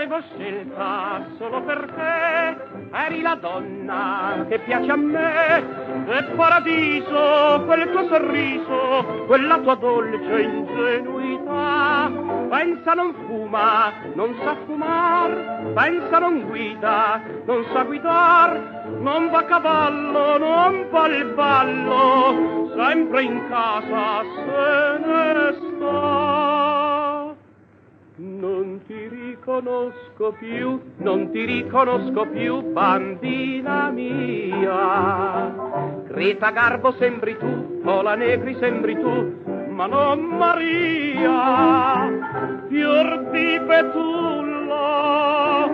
l'avevo scelta solo per te, eri la donna che piace a me, e paradiso, quel tuo sorriso, quella tua dolce ingenuità. Pensa non fuma, non sa fumar, pensa non guida, non sa guidar, non va a cavallo, non va al ballo, sempre in casa se ne sta. Non ti riconosco più, non ti riconosco più, bambina mia. Greta Garbo sembri tu, Pola Negri sembri tu, ma non Maria. Fior di betulla,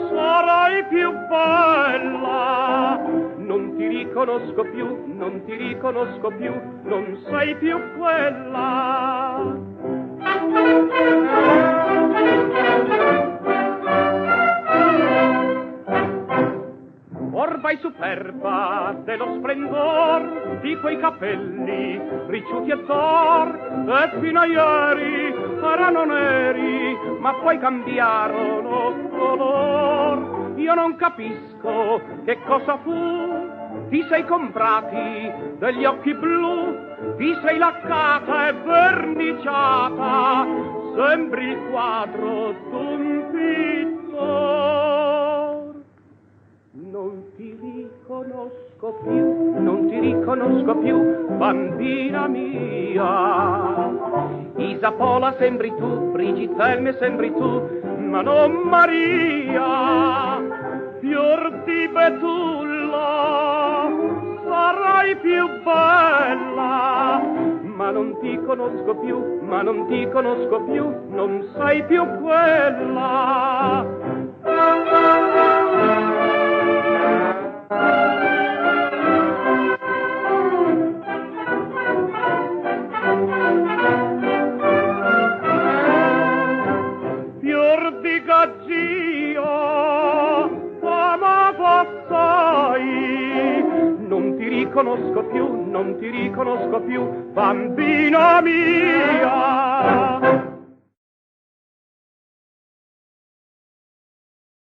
sarai più bella. Non ti riconosco più, non ti riconosco più, non sei più quella. Ormai superba dello splendor di quei capelli ricciuti e d'or, e fino a ieri erano neri, ma poi cambiarono color. Io non capisco che cosa fu, ti sei comprati degli occhi blu, ti sei laccata e verniciata, sembri il quadro d'un pittor. Non ti riconosco più, non ti riconosco più, bambina mia. Isapola sembri tu, Brigitelle sembri tu, ma non Maria. Fior di betulla, sarai più bella, ma non ti conosco più, ma non ti conosco più, non sei più quella. Fior di gaggio, amavo assai, non ti riconosco più, non ti riconosco più, bambina mia.